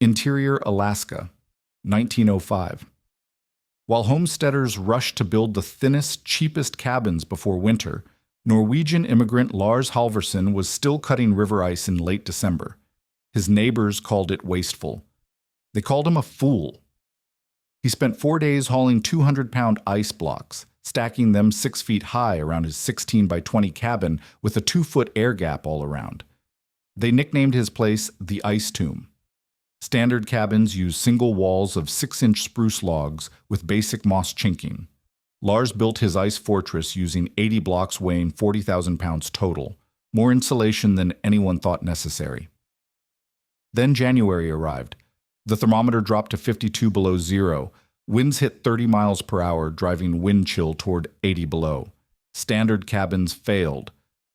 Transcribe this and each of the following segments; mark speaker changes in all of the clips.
Speaker 1: Interior Alaska, 1905. While homesteaders rushed to build the thinnest, cheapest cabins before winter, Norwegian immigrant Lars Halvorsen was still cutting river ice in late December. His neighbors called it wasteful. They called him a fool. He spent 4 days hauling 200-pound ice blocks, stacking them 6 feet high around his 16 by 20 cabin with a 2-foot air gap all around. They nicknamed his place the Ice Tomb. Standard cabins use single walls of 6-inch spruce logs with basic moss chinking. Lars built his ice fortress using 80 blocks weighing 40,000 pounds total, more insulation than anyone thought necessary. Then January arrived. The thermometer dropped to 52 below zero. Winds hit 30 miles per hour, driving wind chill toward 80 below. Standard cabins failed.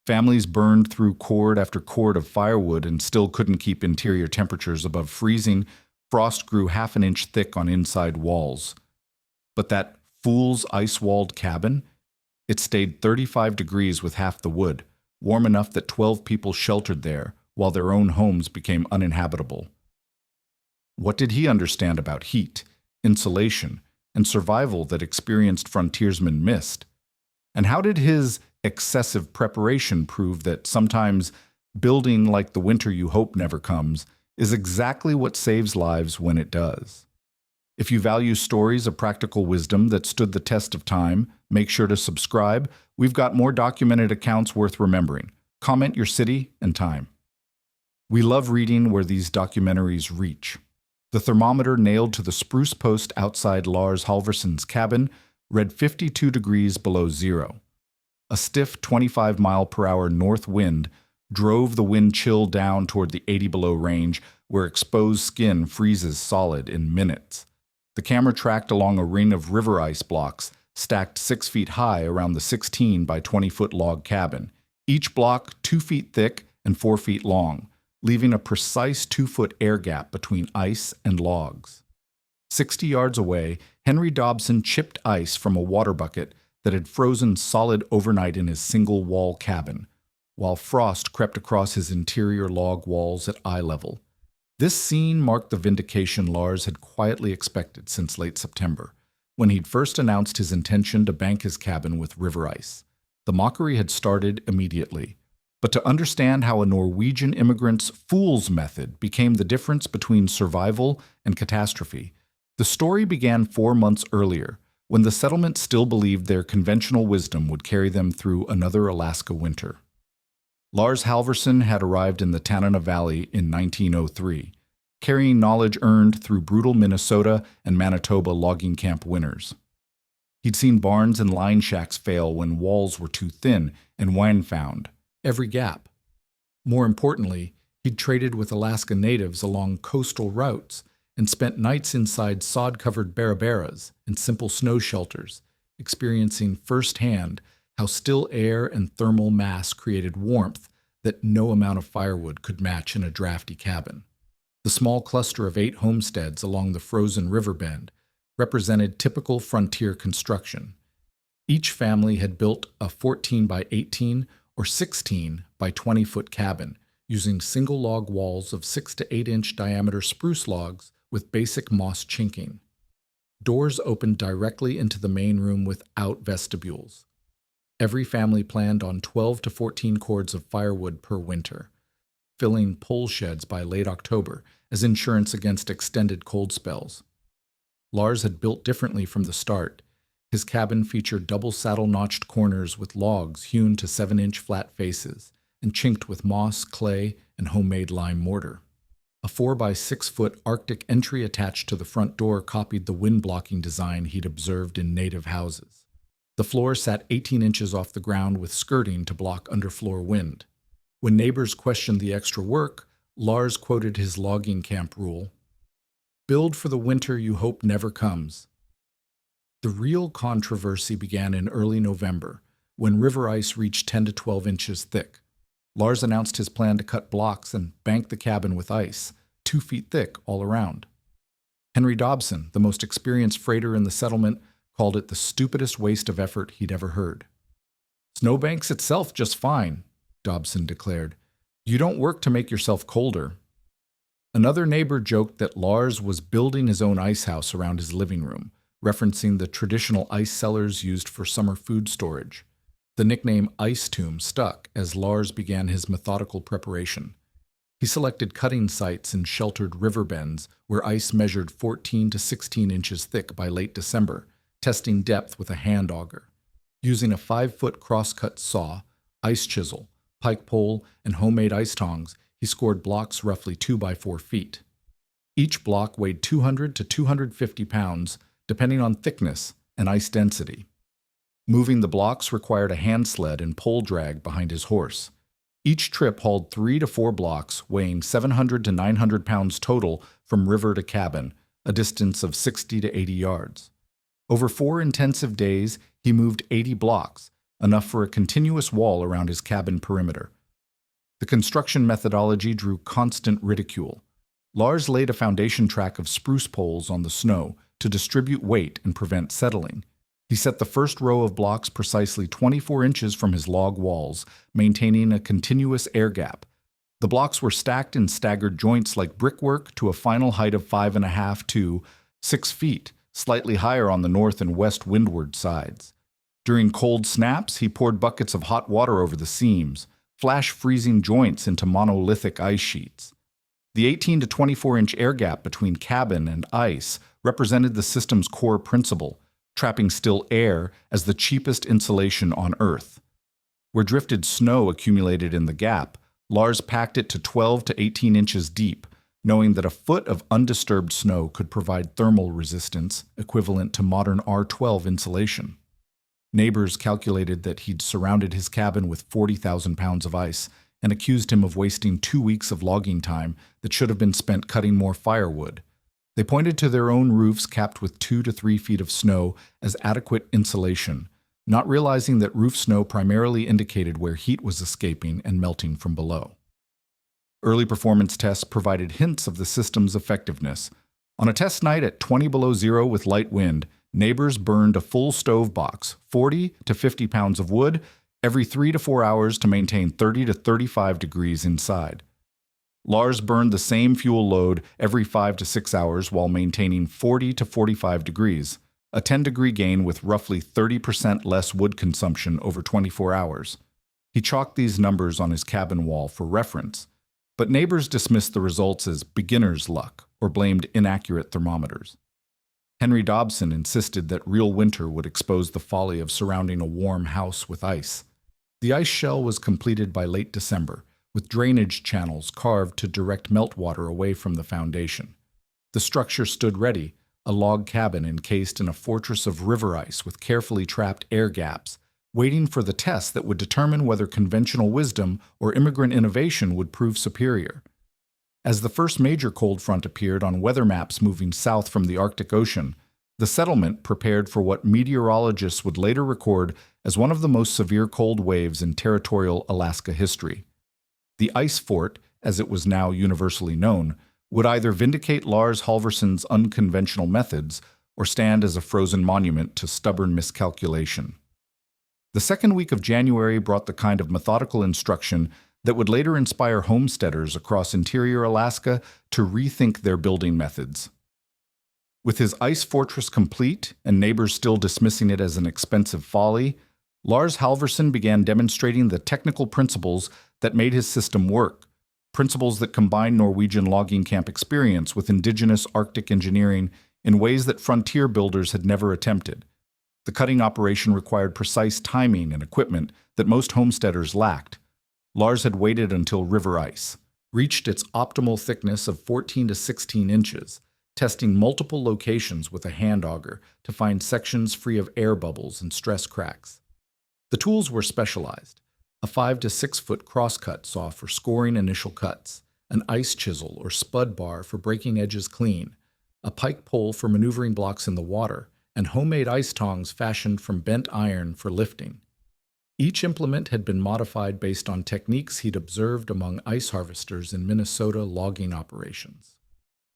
Speaker 1: Families burned through cord after cord of firewood and still couldn't keep interior temperatures above freezing. Frost grew half an inch thick on inside walls. But that fool's ice-walled cabin? It stayed 35 degrees with half the wood, warm enough that 12 people sheltered there, while their own homes became uninhabitable. What did he understand about heat, insulation, and survival that experienced frontiersmen missed? And how did his excessive preparation prove that sometimes building like the winter you hope never comes is exactly what saves lives when it does? If you value stories of practical wisdom that stood the test of time, make sure to subscribe. We've got more documented accounts worth remembering. Comment your city and time. We love reading where these documentaries reach. The thermometer nailed to the spruce post outside Lars Halvorsen's cabin read 52 degrees below zero. A stiff 25-mile-per-hour north wind drove the wind chill down toward the 80 below range, where exposed skin freezes solid in minutes. The camera tracked along a ring of river ice blocks, stacked 6 feet high around the 16 by 20-foot log cabin, each block 2 feet thick and 4 feet long, leaving a precise 2-foot air gap between ice and logs. 60 yards away, Henry Dobson chipped ice from a water bucket that had frozen solid overnight in his single-wall cabin, while frost crept across his interior log walls at eye level. This scene marked the vindication Lars had quietly expected since late September, when he'd first announced his intention to bank his cabin with river ice. The mockery had started immediately. But to understand how a Norwegian immigrant's fool's method became the difference between survival and catastrophe, the story began 4 months earlier, when the settlement still believed their conventional wisdom would carry them through another Alaska winter. Lars Halvorsen had arrived in the Tanana Valley in 1903, carrying knowledge earned through brutal Minnesota and Manitoba logging camp winters. He'd seen barns and line shacks fail when walls were too thin and wine found every gap. More importantly, he'd traded with Alaska natives along coastal routes and spent nights inside sod-covered barabaras and simple snow shelters, experiencing firsthand how still air and thermal mass created warmth that no amount of firewood could match in a drafty cabin. The small cluster of 8 homesteads along the frozen river bend represented typical frontier construction. Each family had built a 14 by 18 or 16 by 20-foot cabin using single log walls of 6 to 8 inch diameter spruce logs with basic moss chinking. Doors opened directly into the main room without vestibules. Every family planned on 12 to 14 cords of firewood per winter, filling pole sheds by late October as insurance against extended cold spells. Lars had built differently from the start. His cabin featured double saddle-notched corners with logs hewn to 7-inch flat faces and chinked with moss, clay, and homemade lime mortar. A 4 by 6-foot Arctic entry attached to the front door copied the wind-blocking design he'd observed in native houses. The floor sat 18 inches off the ground with skirting to block underfloor wind. When neighbors questioned the extra work, Lars quoted his logging camp rule, "Build for the winter you hope never comes." The real controversy began in early November, when river ice reached 10 to 12 inches thick. Lars announced his plan to cut blocks and bank the cabin with ice, 2 feet thick all around. Henry Dobson, the most experienced freighter in the settlement, called it the stupidest waste of effort he'd ever heard. "Snowbanks itself just fine," Dobson declared. "You don't work to make yourself colder." Another neighbor joked that Lars was building his own ice house around his living room, referencing the traditional ice cellars used for summer food storage. The nickname Ice Tomb stuck as Lars began his methodical preparation. He selected cutting sites in sheltered river bends where ice measured 14 to 16 inches thick by late December, testing depth with a hand auger. Using a 5-foot crosscut saw, ice chisel, pike pole, and homemade ice tongs, he scored blocks roughly 2 by 4 feet. Each block weighed 200 to 250 pounds, depending on thickness and ice density. Moving the blocks required a hand sled and pole drag behind his horse. Each trip hauled 3 to 4 blocks, weighing 700 to 900 pounds total from river to cabin, a distance of 60 to 80 yards. Over 4 intensive days, he moved 80 blocks, enough for a continuous wall around his cabin perimeter. The construction methodology drew constant ridicule. Lars laid a foundation track of spruce poles on the snow to distribute weight and prevent settling. He set the first row of blocks precisely 24 inches from his log walls, maintaining a continuous air gap. The blocks were stacked in staggered joints like brickwork to a final height of 5.5 to 6 feet, slightly higher on the north and west windward sides. During cold snaps, he poured buckets of hot water over the seams, flash freezing joints into monolithic ice sheets. The 18 to 24-inch air gap between cabin and ice represented the system's core principle, trapping still air as the cheapest insulation on Earth. Where drifted snow accumulated in the gap, Lars packed it to 12 to 18 inches deep, knowing that a foot of undisturbed snow could provide thermal resistance equivalent to modern R12 insulation. Neighbors calculated that he'd surrounded his cabin with 40,000 pounds of ice and accused him of wasting 2 weeks of logging time that should have been spent cutting more firewood. They pointed to their own roofs capped with 2 to 3 feet of snow as adequate insulation, not realizing that roof snow primarily indicated where heat was escaping and melting from below. Early performance tests provided hints of the system's effectiveness. On a test night at 20 below zero with light wind, neighbors burned a full stove box, 40 to 50 pounds of wood, every 3 to 4 hours to maintain 30 to 35 degrees inside. Lars burned the same fuel load every 5 to 6 hours while maintaining 40 to 45 degrees, a 10-degree gain with roughly 30% less wood consumption over 24 hours. He chalked these numbers on his cabin wall for reference, but neighbors dismissed the results as beginner's luck or blamed inaccurate thermometers. Henry Dobson insisted that real winter would expose the folly of surrounding a warm house with ice. The ice shell was completed by late December, with drainage channels carved to direct meltwater away from the foundation. The structure stood ready, a log cabin encased in a fortress of river ice with carefully trapped air gaps, waiting for the test that would determine whether conventional wisdom or immigrant innovation would prove superior. As the first major cold front appeared on weather maps moving south from the Arctic Ocean, the settlement prepared for what meteorologists would later record as one of the most severe cold waves in territorial Alaska history. The ice fort, as it was now universally known, would either vindicate Lars Halvorsson's unconventional methods or stand as a frozen monument to stubborn miscalculation. The second week of January brought the kind of methodical instruction that would later inspire homesteaders across interior Alaska to rethink their building methods. With his ice fortress complete and neighbors still dismissing it as an expensive folly, Lars Halvorsson began demonstrating the technical principles that made his system work, principles that combined Norwegian logging camp experience with indigenous Arctic engineering in ways that frontier builders had never attempted. The cutting operation required precise timing and equipment that most homesteaders lacked. Lars had waited until river ice reached its optimal thickness of 14 to 16 inches, testing multiple locations with a hand auger to find sections free of air bubbles and stress cracks. The tools were specialized: a 5 to 6 foot crosscut saw for scoring initial cuts, an ice chisel or spud bar for breaking edges clean, a pike pole for maneuvering blocks in the water, and homemade ice tongs fashioned from bent iron for lifting. Each implement had been modified based on techniques he'd observed among ice harvesters in Minnesota logging operations.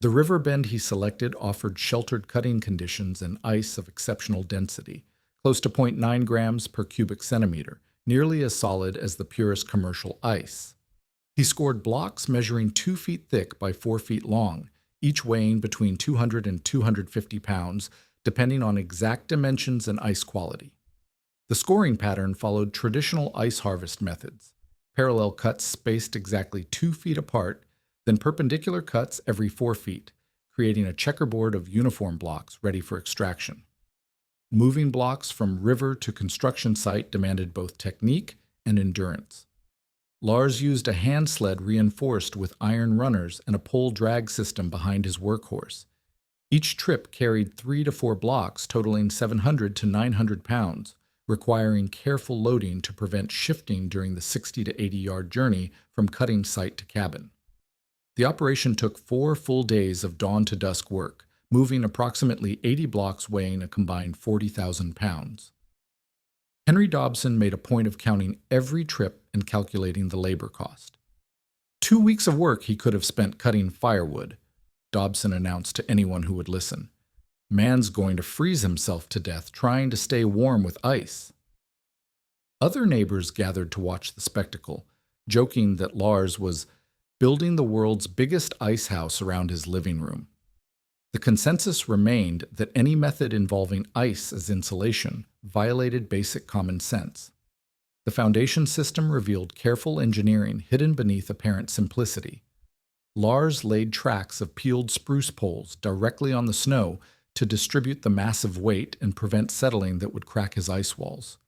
Speaker 1: The river bend he selected offered sheltered cutting conditions and ice of exceptional density, close to 0.9 grams per cubic centimeter, nearly as solid as the purest commercial ice. He scored blocks measuring 2 feet thick by 4 feet long, each weighing between 200 and 250 pounds, depending on exact dimensions and ice quality. The scoring pattern followed traditional ice harvest methods: parallel cuts spaced exactly 2 feet apart, then perpendicular cuts every 4 feet, creating a checkerboard of uniform blocks ready for extraction. Moving blocks from river to construction site demanded both technique and endurance. Lars used a hand sled reinforced with iron runners and a pole drag system behind his workhorse. Each trip carried 3 to 4 blocks totaling 700 to 900 pounds, requiring careful loading to prevent shifting during the 60 to 80-yard journey from cutting site to cabin. The operation took 4 full days of dawn to dusk work, moving approximately 80 blocks weighing a combined 40,000 pounds. Henry Dobson made a point of counting every trip and calculating the labor cost. 2 weeks of work he could have spent cutting firewood, Dobson announced to anyone who would listen. Man's going to freeze himself to death trying to stay warm with ice. Other neighbors gathered to watch the spectacle, joking that Lars was building the world's biggest ice house around his living room. The consensus remained that any method involving ice as insulation violated basic common sense. The foundation system revealed careful engineering hidden beneath apparent simplicity. Lars laid tracks of peeled spruce poles directly on the snow to distribute the massive weight and prevent settling that would crack his ice walls.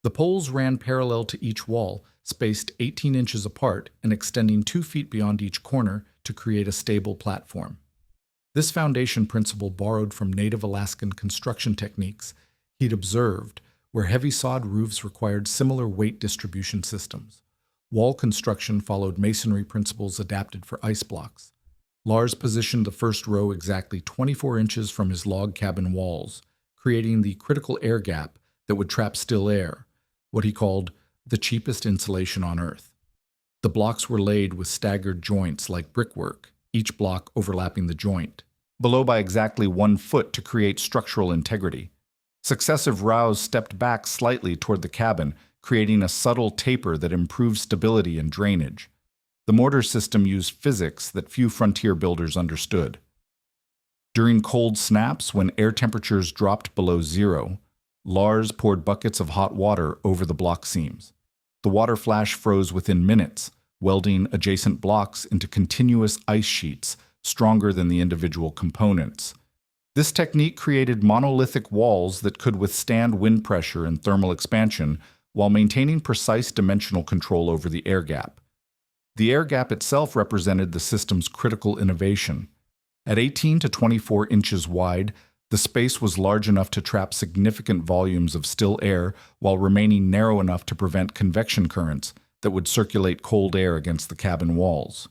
Speaker 1: The poles ran parallel to each wall, spaced 18 inches apart and extending 2 feet beyond each corner to create a stable platform. This foundation principle borrowed from native Alaskan construction techniques he'd observed, where heavy sod roofs required similar weight distribution systems. Wall construction followed masonry principles adapted for ice blocks. Lars positioned the first row exactly 24 inches from his log cabin walls, creating the critical air gap that would trap still air, what he called the cheapest insulation on Earth. The blocks were laid with staggered joints like brickwork, each block overlapping the joint, below by exactly 1 foot to create structural integrity. Successive rows stepped back slightly toward the cabin, creating a subtle taper that improved stability and drainage. The mortar system used physics that few frontier builders understood. During cold snaps, when air temperatures dropped below zero, Lars poured buckets of hot water over the block seams. The water flash froze within minutes, welding adjacent blocks into continuous ice sheets, stronger than the individual components. This technique created monolithic walls that could withstand wind pressure and thermal expansion while maintaining precise dimensional control over the air gap. The air gap itself represented the system's critical innovation. At 18 to 24 inches wide, the space was large enough to trap significant volumes of still air while remaining narrow enough to prevent convection currents that would circulate cold air against the cabin walls.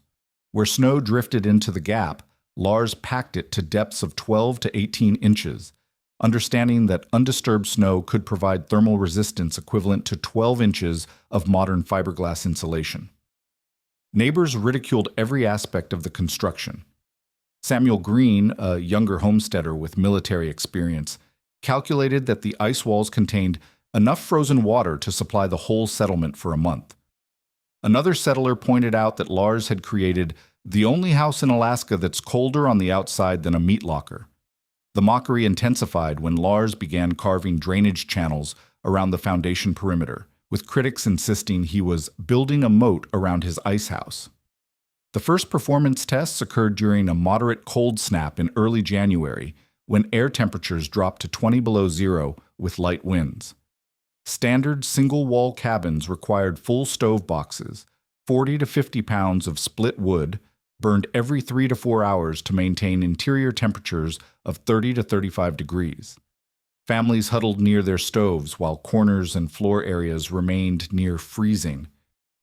Speaker 1: Where snow drifted into the gap, Lars packed it to depths of 12 to 18 inches, understanding that undisturbed snow could provide thermal resistance equivalent to 12 inches of modern fiberglass insulation. Neighbors ridiculed every aspect of the construction. Samuel Green, a younger homesteader with military experience, calculated that the ice walls contained enough frozen water to supply the whole settlement for a month. Another settler pointed out that Lars had created the only house in Alaska that's colder on the outside than a meat locker. The mockery intensified when Lars began carving drainage channels around the foundation perimeter, with critics insisting he was building a moat around his ice house. The first performance tests occurred during a moderate cold snap in early January, when air temperatures dropped to 20 below zero with light winds. Standard single-wall cabins required full stove boxes, 40 to 50 pounds of split wood, burned every 3 to 4 hours to maintain interior temperatures of 30 to 35 degrees. Families huddled near their stoves while corners and floor areas remained near freezing.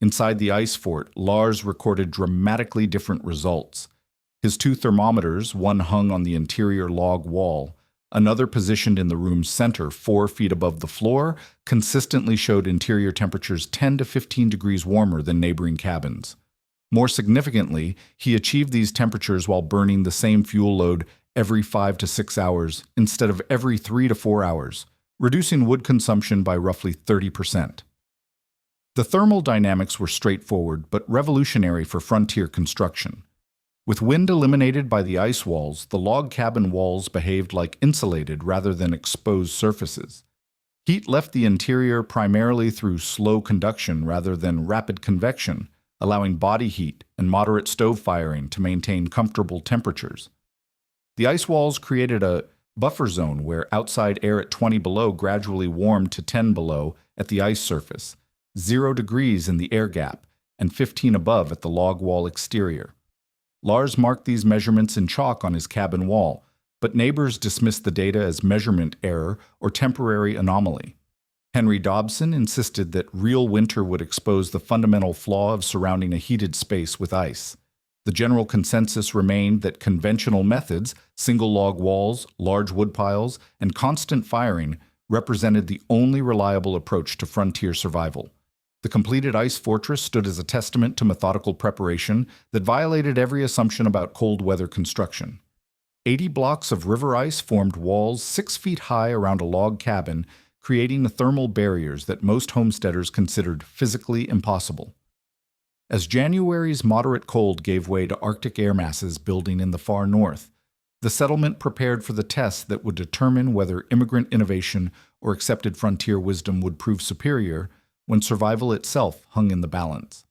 Speaker 1: Inside the ice fort, Lars recorded dramatically different results. His 2 thermometers, one hung on the interior log wall, another positioned in the room's center 4 feet above the floor, consistently showed interior temperatures 10 to 15 degrees warmer than neighboring cabins. More significantly, he achieved these temperatures while burning the same fuel load every 5 to 6 hours instead of every 3 to 4 hours, reducing wood consumption by roughly 30%. The thermal dynamics were straightforward but revolutionary for frontier construction. With wind eliminated by the ice walls, the log cabin walls behaved like insulated rather than exposed surfaces. Heat left the interior primarily through slow conduction rather than rapid convection, allowing body heat and moderate stove firing to maintain comfortable temperatures. The ice walls created a buffer zone where outside air at 20 below gradually warmed to 10 below at the ice surface, 0 degrees in the air gap, and 15 above at the log wall exterior. Lars marked these measurements in chalk on his cabin wall, but neighbors dismissed the data as measurement error or temporary anomaly. Henry Dobson insisted that real winter would expose the fundamental flaw of surrounding a heated space with ice. The general consensus remained that conventional methods, single log walls, large wood piles, and constant firing, represented the only reliable approach to frontier survival. The completed ice fortress stood as a testament to methodical preparation that violated every assumption about cold weather construction. 80 blocks of river ice formed walls 6 feet high around a log cabin, creating the thermal barriers that most homesteaders considered physically impossible. As January's moderate cold gave way to Arctic air masses building in the far north, the settlement prepared for the test that would determine whether immigrant innovation or accepted frontier wisdom would prove superior when survival itself hung in the balance.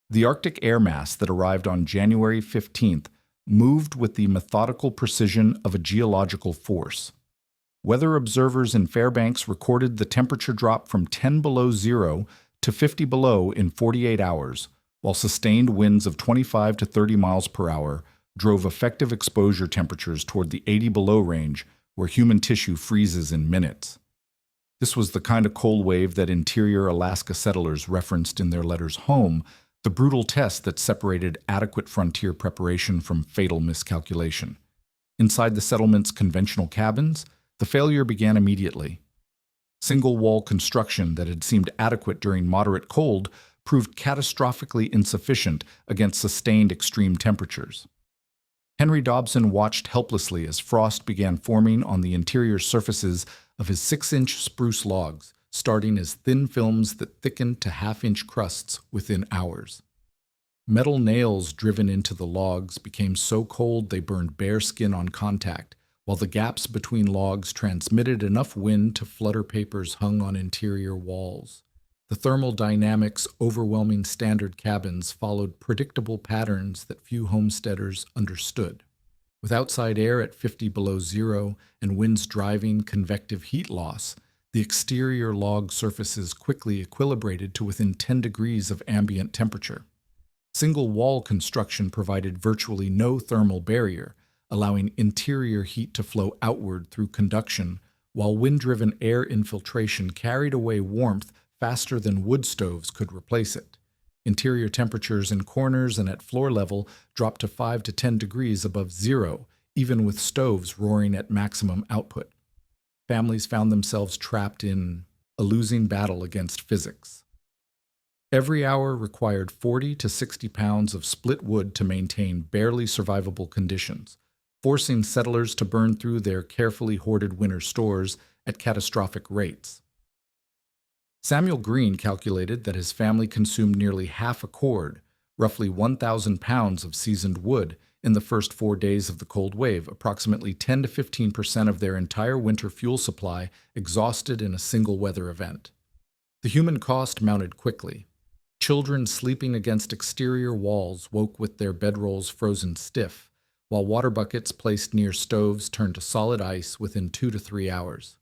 Speaker 1: The Arctic air mass that arrived on January 15th moved with the methodical precision of a geological force. Weather observers in Fairbanks recorded the temperature drop from 10 below zero to 50 below in 48 hours, while sustained winds of 25 to 30 miles per hour drove effective exposure temperatures toward the 80 below range, where human tissue freezes in minutes. This was the kind of cold wave that interior Alaska settlers referenced in their letters home, the brutal test that separated adequate frontier preparation from fatal miscalculation. Inside the settlement's conventional cabins, the failure began immediately. Single-wall construction that had seemed adequate during moderate cold proved catastrophically insufficient against sustained extreme temperatures. Henry Dobson watched helplessly as frost began forming on the interior surfaces of his 6-inch spruce logs, starting as thin films that thickened to half-inch crusts within hours. Metal nails driven into the logs became so cold they burned bare skin on contact, while the gaps between logs transmitted enough wind to flutter papers hung on interior walls. The thermal dynamics overwhelming standard cabins followed predictable patterns that few homesteaders understood. With outside air at 50 below zero and winds driving convective heat loss, the exterior log surfaces quickly equilibrated to within 10 degrees of ambient temperature. Single-wall construction provided virtually no thermal barrier, allowing interior heat to flow outward through conduction, while wind-driven air infiltration carried away warmth faster than wood stoves could replace it. Interior temperatures in corners and at floor level dropped to 5 to 10 degrees above zero, even with stoves roaring at maximum output. Families found themselves trapped in a losing battle against physics. Every hour required 40 to 60 pounds of split wood to maintain barely survivable conditions, forcing settlers to burn through their carefully hoarded winter stores at catastrophic rates. Samuel Green calculated that his family consumed nearly half a cord, roughly 1,000 pounds of seasoned wood, in the first 4 days of the cold wave, approximately 10 to 15% of their entire winter fuel supply exhausted in a single weather event. The human cost mounted quickly. Children sleeping against exterior walls woke with their bedrolls frozen stiff, while water buckets placed near stoves turned to solid ice within 2 to 3 hours.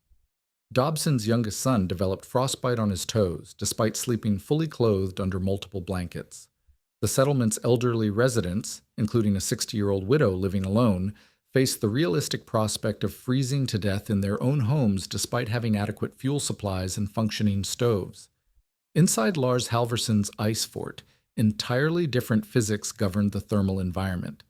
Speaker 1: Dobson's youngest son developed frostbite on his toes, despite sleeping fully clothed under multiple blankets. The settlement's elderly residents, including a 60-year-old widow living alone, faced the realistic prospect of freezing to death in their own homes despite having adequate fuel supplies and functioning stoves. Inside Lars Halverson's ice fort, entirely different physics governed the thermal environment.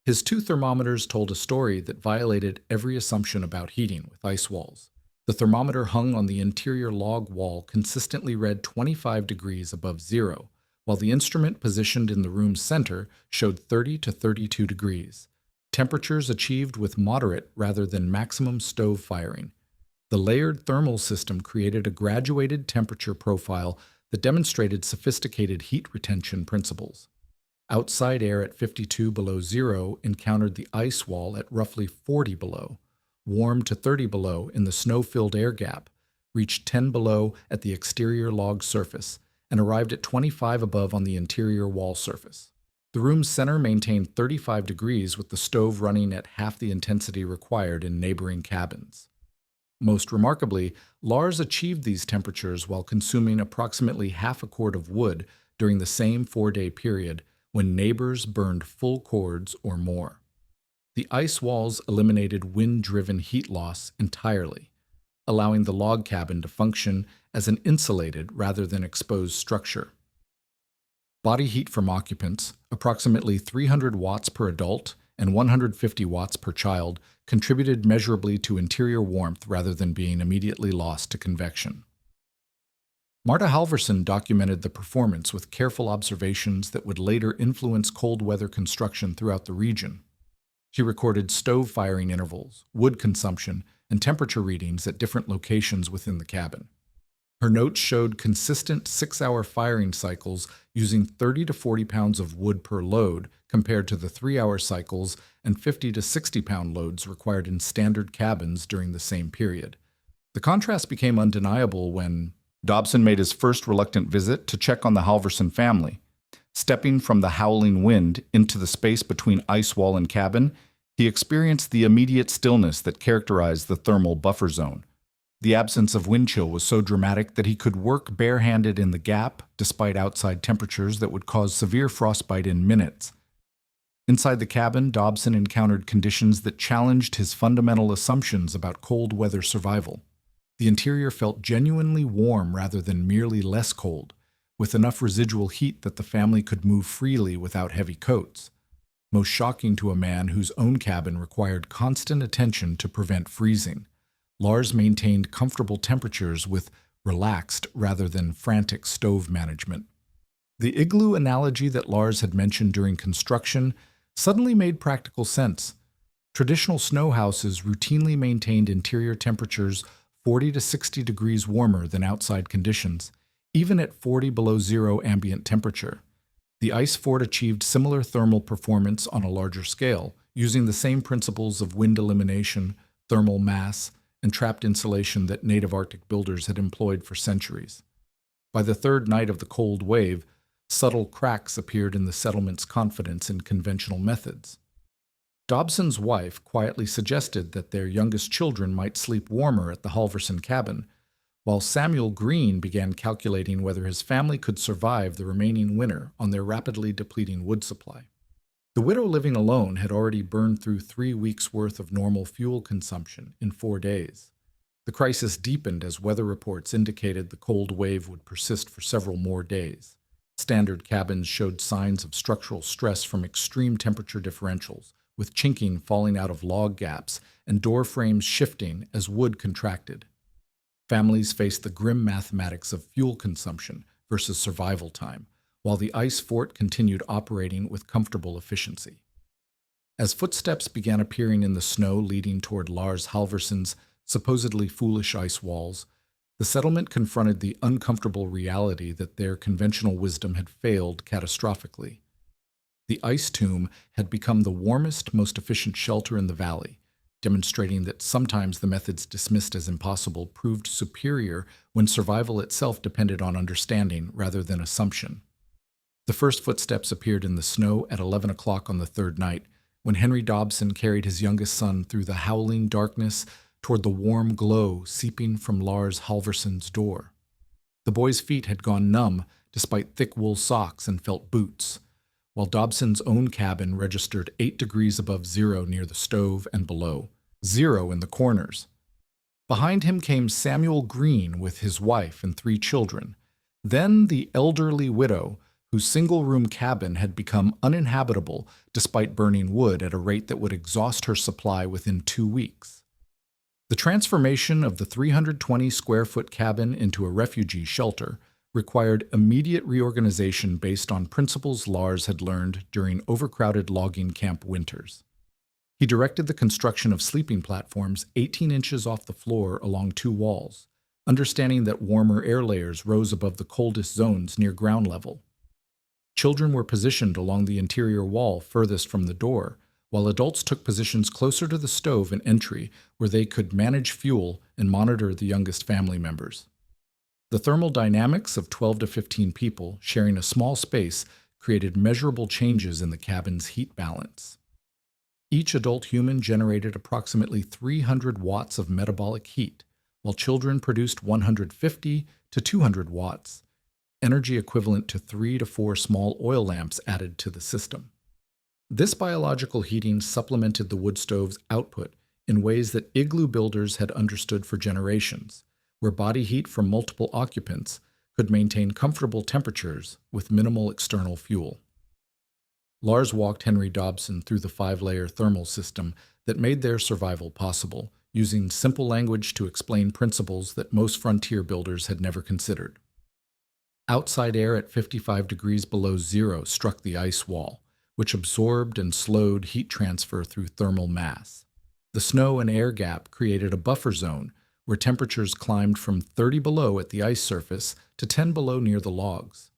Speaker 1: His 2 thermometers told a story that violated every assumption about heating with ice walls. The thermometer hung on the interior log wall consistently read 25 degrees above zero, while the instrument positioned in the room's center showed 30 to 32 degrees. Temperatures achieved with moderate rather than maximum stove firing. The layered thermal system created a graduated temperature profile that demonstrated sophisticated heat retention principles. Outside air at 52 below zero encountered the ice wall at roughly 40 below, warmed to 30 below in the snow-filled air gap, reached 10 below at the exterior log surface, and arrived at 25 above on the interior wall surface. The room's center maintained 35 degrees with the stove running at half the intensity required in neighboring cabins. Most remarkably, Lars achieved these temperatures while consuming approximately half a cord of wood during the same 4-day period when neighbors burned full cords or more. The ice walls eliminated wind-driven heat loss entirely, allowing the log cabin to function as an insulated rather than exposed structure. Body heat from occupants, approximately 300 watts per adult and 150 watts per child, contributed measurably to interior warmth rather than being immediately lost to convection. Marta Halvorsen documented the performance with careful observations that would later influence cold weather construction throughout the region. She recorded stove firing intervals, wood consumption, and temperature readings at different locations within the cabin. Her notes showed consistent 6-hour firing cycles using 30 to 40 pounds of wood per load compared to the 3-hour cycles and 50 to 60-pound loads required in standard cabins during the same period. The contrast became undeniable when Dobson made his first reluctant visit to check on the Halvorsen family. Stepping from the howling wind into the space between ice wall and cabin, he experienced the immediate stillness that characterized the thermal buffer zone. The absence of wind chill was so dramatic that he could work barehanded in the gap despite outside temperatures that would cause severe frostbite in minutes. Inside the cabin, Dobson encountered conditions that challenged his fundamental assumptions about cold weather survival. The interior felt genuinely warm rather than merely less cold, with enough residual heat that the family could move freely without heavy coats. Most shocking to a man whose own cabin required constant attention to prevent freezing, Lars maintained comfortable temperatures with relaxed rather than frantic stove management. The igloo analogy that Lars had mentioned during construction suddenly made practical sense. Traditional snow houses routinely maintained interior temperatures 40 to 60 degrees warmer than outside conditions, even at 40 below zero ambient temperature. The ice fort achieved similar thermal performance on a larger scale, using the same principles of wind elimination, thermal mass, and trapped insulation that native Arctic builders had employed for centuries. By the third night of the cold wave, subtle cracks appeared in the settlement's confidence in conventional methods. Dobson's wife quietly suggested that their youngest children might sleep warmer at the Halvorsen cabin, while Samuel Green began calculating whether his family could survive the remaining winter on their rapidly depleting wood supply. The widow living alone had already burned through 3 weeks' worth of normal fuel consumption in 4 days. The crisis deepened as weather reports indicated the cold wave would persist for several more days. Standard cabins showed signs of structural stress from extreme temperature differentials, with chinking falling out of log gaps and door frames shifting as wood contracted. Families faced the grim mathematics of fuel consumption versus survival time, while the ice fort continued operating with comfortable efficiency. As footsteps began appearing in the snow leading toward Lars Halvorsen's supposedly foolish ice walls, the settlement confronted the uncomfortable reality that their conventional wisdom had failed catastrophically. The ice tomb had become the warmest, most efficient shelter in the valley, demonstrating that sometimes the methods dismissed as impossible proved superior when survival itself depended on understanding rather than assumption. The first footsteps appeared in the snow at 11 o'clock on the third night, when Henry Dobson carried his youngest son through the howling darkness toward the warm glow seeping from Lars Halvorsen's door. The boy's feet had gone numb despite thick wool socks and felt boots, while Dobson's own cabin registered 8 degrees above zero near the stove and below, 0 in the corners. Behind him came Samuel Green with his wife and 3 children, then the elderly widow, whose single-room cabin had become uninhabitable despite burning wood at a rate that would exhaust her supply within 2 weeks. The transformation of the 320-square-foot cabin into a refugee shelter required immediate reorganization based on principles Lars had learned during overcrowded logging camp winters. He directed the construction of sleeping platforms 18 inches off the floor along 2 walls, understanding that warmer air layers rose above the coldest zones near ground level. Children were positioned along the interior wall furthest from the door, while adults took positions closer to the stove and entry where they could manage fuel and monitor the youngest family members. The thermal dynamics of 12 to 15 people sharing a small space created measurable changes in the cabin's heat balance. Each adult human generated approximately 300 watts of metabolic heat, while children produced 150 to 200 watts, energy equivalent to 3 to 4 small oil lamps added to the system. This biological heating supplemented the wood stove's output in ways that igloo builders had understood for generations, where body heat from multiple occupants could maintain comfortable temperatures with minimal external fuel. Lars walked Henry Dobson through the 5-layer thermal system that made their survival possible, using simple language to explain principles that most frontier builders had never considered. Outside air at 55 degrees below zero struck the ice wall, which absorbed and slowed heat transfer through thermal mass. The snow and air gap created a buffer zone where temperatures climbed from 30 below at the ice surface to 10 below near the logs.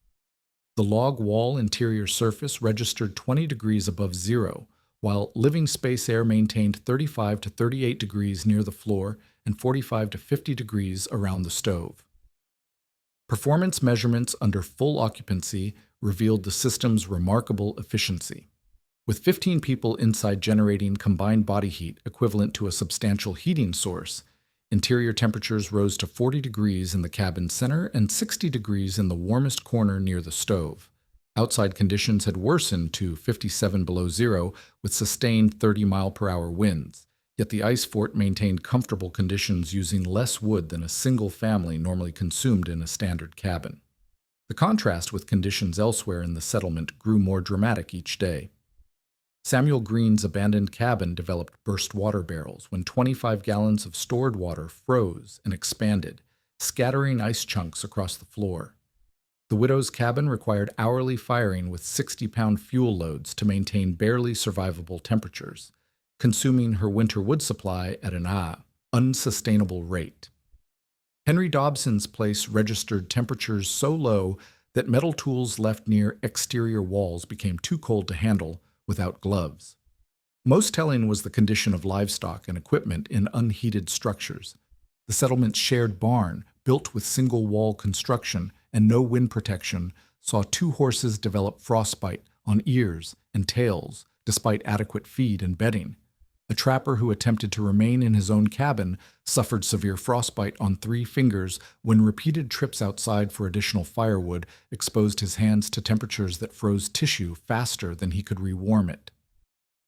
Speaker 1: The log wall interior surface registered 20 degrees above zero, while living space air maintained 35 to 38 degrees near the floor and 45 to 50 degrees around the stove. Performance measurements under full occupancy revealed the system's remarkable efficiency. With 15 people inside generating combined body heat equivalent to a substantial heating source, interior temperatures rose to 40 degrees in the cabin center and 60 degrees in the warmest corner near the stove. Outside conditions had worsened to 57 below zero with sustained 30-mile-per-hour winds, yet the ice fort maintained comfortable conditions using less wood than a single family normally consumed in a standard cabin. The contrast with conditions elsewhere in the settlement grew more dramatic each day. Samuel Green's abandoned cabin developed burst water barrels when 25 gallons of stored water froze and expanded, scattering ice chunks across the floor. The widow's cabin required hourly firing with 60-pound fuel loads to maintain barely survivable temperatures, consuming her winter wood supply at an unsustainable rate. Henry Dobson's place registered temperatures so low that metal tools left near exterior walls became too cold to handle without gloves. Most telling was the condition of livestock and equipment in unheated structures. The settlement's shared barn, built with single-wall construction and no wind protection, saw 2 horses develop frostbite on ears and tails despite adequate feed and bedding. A trapper who attempted to remain in his own cabin suffered severe frostbite on 3 fingers when repeated trips outside for additional firewood exposed his hands to temperatures that froze tissue faster than he could rewarm it.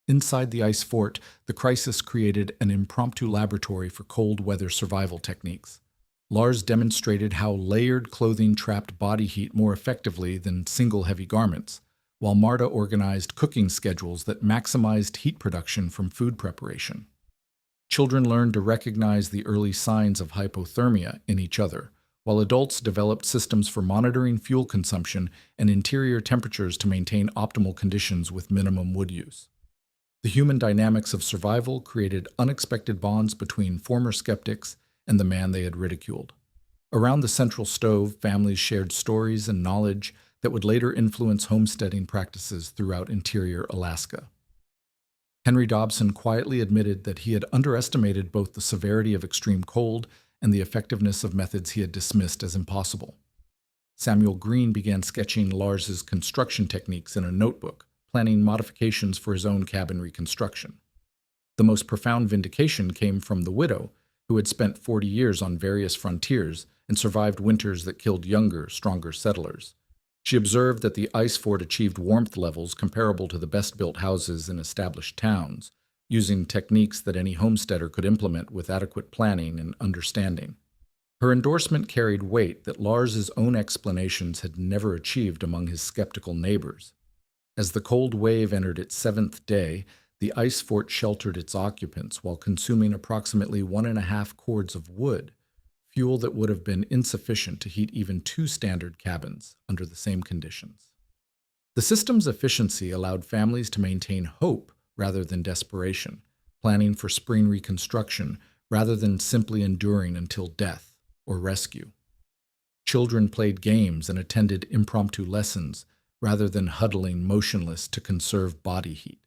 Speaker 1: Inside the ice fort, the crisis created an impromptu laboratory for cold weather survival techniques. Lars demonstrated how layered clothing trapped body heat more effectively than single heavy garments, while Marta organized cooking schedules that maximized heat production from food preparation. Children learned to recognize the early signs of hypothermia in each other, while adults developed systems for monitoring fuel consumption and interior temperatures to maintain optimal conditions with minimum wood use. The human dynamics of survival created unexpected bonds between former skeptics and the man they had ridiculed. Around the central stove, families shared stories and knowledge that would later influence homesteading practices throughout interior Alaska. Henry Dobson quietly admitted that he had underestimated both the severity of extreme cold and the effectiveness of methods he had dismissed as impossible. Samuel Green began sketching Lars's construction techniques in a notebook, planning modifications for his own cabin reconstruction. The most profound vindication came from the widow, who had spent 40 years on various frontiers and survived winters that killed younger, stronger settlers. She observed that the ice fort achieved warmth levels comparable to the best-built houses in established towns, using techniques that any homesteader could implement with adequate planning and understanding. Her endorsement carried weight that Lars's own explanations had never achieved among his skeptical neighbors. As the cold wave entered its 7th day, the ice fort sheltered its occupants while consuming approximately 1.5 cords of wood, fuel that would have been insufficient to heat even 2 standard cabins under the same conditions. The system's efficiency allowed families to maintain hope rather than desperation, planning for spring reconstruction rather than simply enduring until death. or rescue. Children played games and attended impromptu lessons rather than huddling motionless to conserve body heat.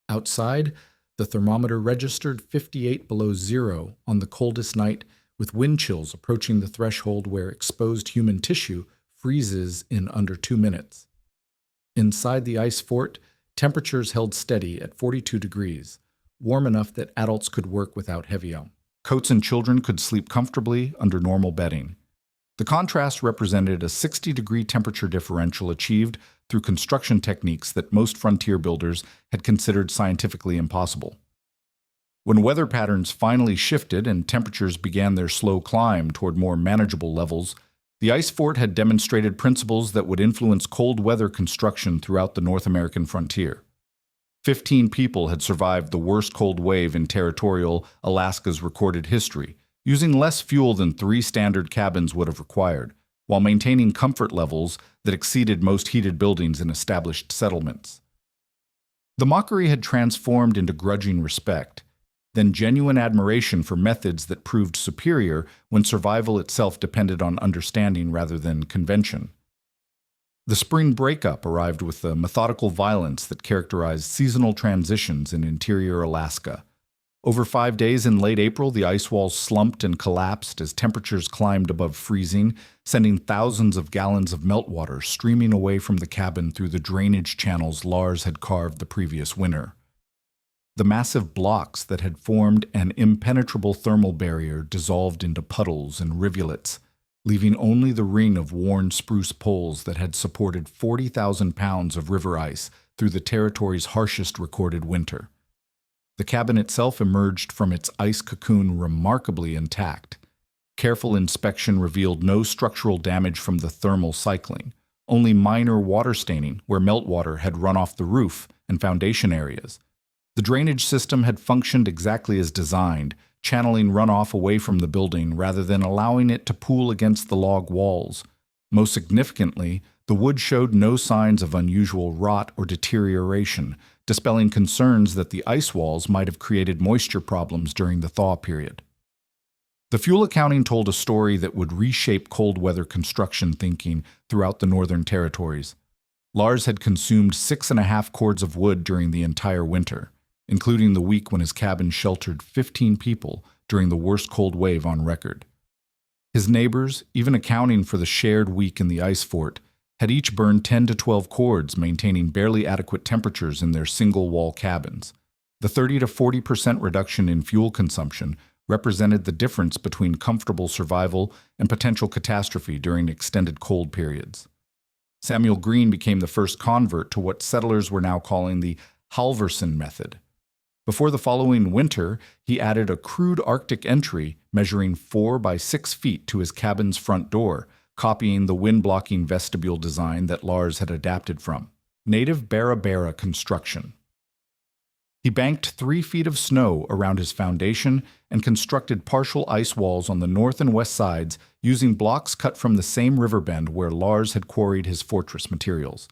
Speaker 1: Outside, the thermometer registered 58 below zero on the coldest night, with wind chills approaching the threshold where exposed human tissue freezes in under 2 minutes. Inside the ice fort, temperatures held steady at 42 degrees, warm enough that adults could work without heavy armor. Coats and children could sleep comfortably under normal bedding. The contrast represented a 60-degree temperature differential achieved through construction techniques that most frontier builders had considered scientifically impossible. When weather patterns finally shifted and temperatures began their slow climb toward more manageable levels, the ice fort had demonstrated principles that would influence cold weather construction throughout the North American frontier. 15 people had survived the worst cold wave in territorial Alaska's recorded history, using less fuel than 3 standard cabins would have required, while maintaining comfort levels that exceeded most heated buildings in established settlements. The mockery had transformed into grudging respect, then genuine admiration for methods that proved superior when survival itself depended on understanding rather than convention. The spring breakup arrived with the methodical violence that characterized seasonal transitions in interior Alaska. Over 5 days in late April, the ice walls slumped and collapsed as temperatures climbed above freezing, sending thousands of gallons of meltwater streaming away from the cabin through the drainage channels Lars had carved the previous winter. The massive blocks that had formed an impenetrable thermal barrier dissolved into puddles and rivulets, leaving only the ring of worn spruce poles that had supported 40,000 pounds of river ice through the territory's harshest recorded winter. The cabin itself emerged from its ice cocoon remarkably intact. Careful inspection revealed no structural damage from the thermal cycling, only minor water staining where meltwater had run off the roof and foundation areas. The drainage system had functioned exactly as designed, channeling runoff away from the building rather than allowing it to pool against the log walls. Most significantly, the wood showed no signs of unusual rot or deterioration, dispelling concerns that the ice walls might have created moisture problems during the thaw period. The fuel accounting told a story that would reshape cold weather construction thinking throughout the Northern Territories. Lars had consumed 6.5 cords of wood during the entire winter, including the week when his cabin sheltered 15 people during the worst cold wave on record. His neighbors, even accounting for the shared week in the ice fort, had each burned 10 to 12 cords, maintaining barely adequate temperatures in their single-wall cabins. The 30 to 40% reduction in fuel consumption represented the difference between comfortable survival and potential catastrophe during extended cold periods. Samuel Green became the first convert to what settlers were now calling the Halverson method. Before the following winter, he added a crude Arctic entry measuring 4 by 6 feet to his cabin's front door, copying the wind-blocking vestibule design that Lars had adapted from. Native Barra construction. He banked 3 feet of snow around his foundation and constructed partial ice walls on the north and west sides using blocks cut from the same riverbend where Lars had quarried his fortress materials.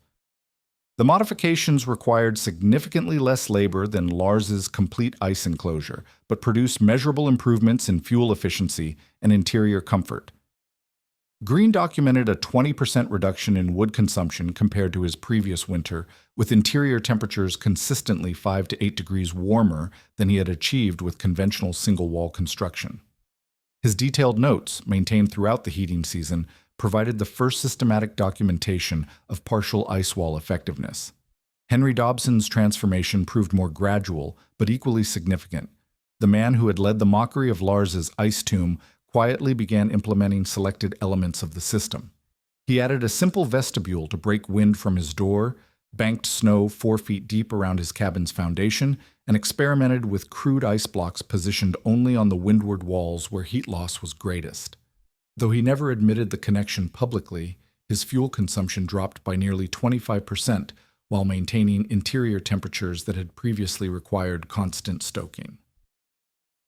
Speaker 1: The modifications required significantly less labor than Lars's complete ice enclosure, but produced measurable improvements in fuel efficiency and interior comfort. Green documented a 20% reduction in wood consumption compared to his previous winter, with interior temperatures consistently 5 to 8 degrees warmer than he had achieved with conventional single-wall construction. His detailed notes, maintained throughout the heating season, provided the first systematic documentation of partial ice wall effectiveness. Henry Dobson's transformation proved more gradual, but equally significant. The man who had led the mockery of Lars's ice tomb quietly began implementing selected elements of the system. He added a simple vestibule to break wind from his door, banked snow 4 feet deep around his cabin's foundation, and experimented with crude ice blocks positioned only on the windward walls where heat loss was greatest. Though he never admitted the connection publicly, his fuel consumption dropped by nearly 25% while maintaining interior temperatures that had previously required constant stoking.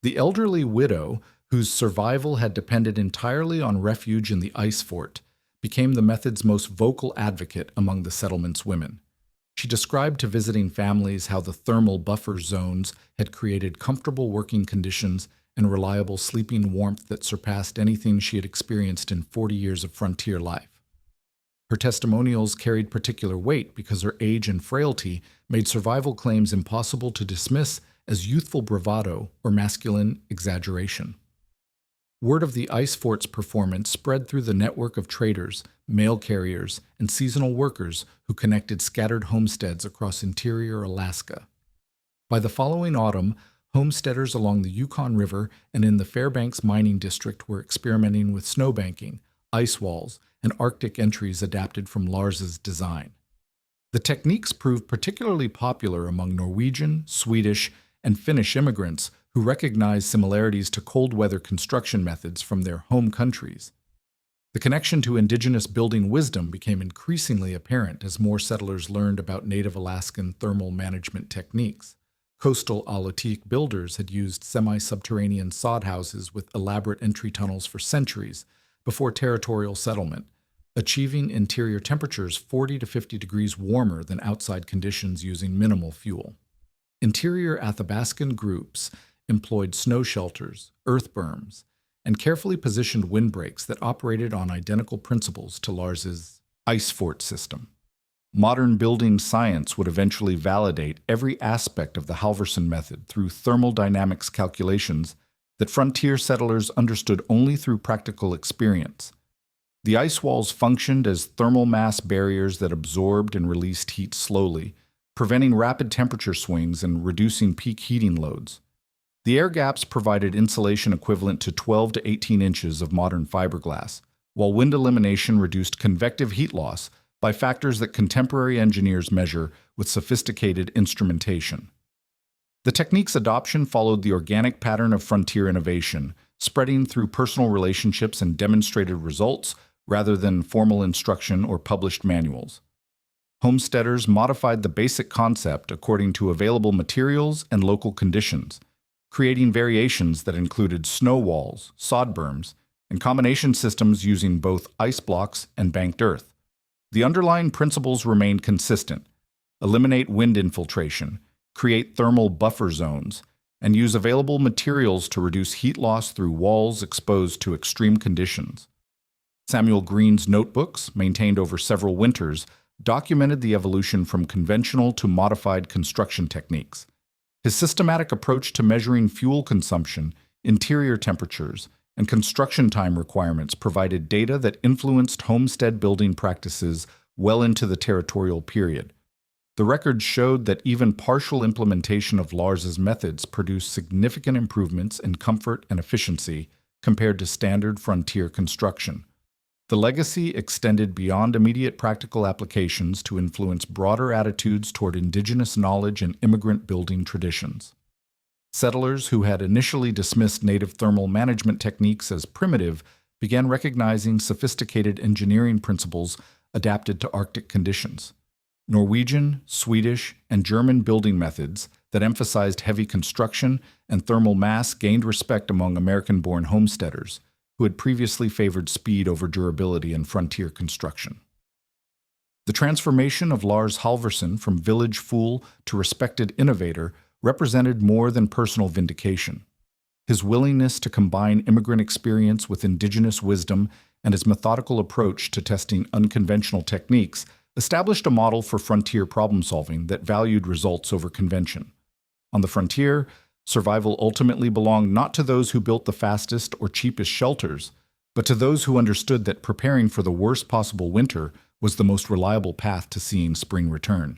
Speaker 1: The elderly widow, whose survival had depended entirely on refuge in the ice fort, became the method's most vocal advocate among the settlement's women. She described to visiting families how the thermal buffer zones had created comfortable working conditions and reliable sleeping warmth that surpassed anything she had experienced in 40 years of frontier life. Her testimonials carried particular weight because her age and frailty made survival claims impossible to dismiss as youthful bravado or masculine exaggeration. Word of the ice fort's performance spread through the network of traders, mail carriers, and seasonal workers who connected scattered homesteads across interior Alaska. By the following autumn, homesteaders along the Yukon River and in the Fairbanks mining district were experimenting with snowbanking, ice walls, and Arctic entries adapted from Lars's design. The techniques proved particularly popular among Norwegian, Swedish, and Finnish immigrants who recognized similarities to cold-weather construction methods from their home countries. The connection to indigenous building wisdom became increasingly apparent as more settlers learned about native Alaskan thermal management techniques. Coastal Alutiiq builders had used semi-subterranean sod houses with elaborate entry tunnels for centuries before territorial settlement, achieving interior temperatures 40 to 50 degrees warmer than outside conditions using minimal fuel. Interior Athabascan groups employed snow shelters, earth berms, and carefully positioned windbreaks that operated on identical principles to Lars's ice fort system. Modern building science would eventually validate every aspect of the Halvorsen method through thermodynamics calculations that frontier settlers understood only through practical experience. The ice walls functioned as thermal mass barriers that absorbed and released heat slowly, preventing rapid temperature swings and reducing peak heating loads. The air gaps provided insulation equivalent to 12 to 18 inches of modern fiberglass, while wind elimination reduced convective heat loss by factors that contemporary engineers measure with sophisticated instrumentation. The technique's adoption followed the organic pattern of frontier innovation, spreading through personal relationships and demonstrated results rather than formal instruction or published manuals. Homesteaders modified the basic concept according to available materials and local conditions, creating variations that included snow walls, sod berms, and combination systems using both ice blocks and banked earth. The underlying principles remained consistent: eliminate wind infiltration, create thermal buffer zones, and use available materials to reduce heat loss through walls exposed to extreme conditions. Samuel Green's notebooks, maintained over several winters, documented the evolution from conventional to modified construction techniques. His systematic approach to measuring fuel consumption, interior temperatures, and construction time requirements provided data that influenced homestead building practices well into the territorial period. The records showed that even partial implementation of Lars's methods produced significant improvements in comfort and efficiency compared to standard frontier construction. The legacy extended beyond immediate practical applications to influence broader attitudes toward indigenous knowledge and immigrant building traditions. Settlers who had initially dismissed native thermal management techniques as primitive began recognizing sophisticated engineering principles adapted to Arctic conditions. Norwegian, Swedish, and German building methods that emphasized heavy construction and thermal mass gained respect among American-born homesteaders, who had previously favored speed over durability in frontier construction. The transformation of Lars Halvorsen from village fool to respected innovator represented more than personal vindication. His willingness to combine immigrant experience with indigenous wisdom and his methodical approach to testing unconventional techniques established a model for frontier problem-solving that valued results over convention. On the frontier, survival ultimately belonged not to those who built the fastest or cheapest shelters, but to those who understood that preparing for the worst possible winter was the most reliable path to seeing spring return.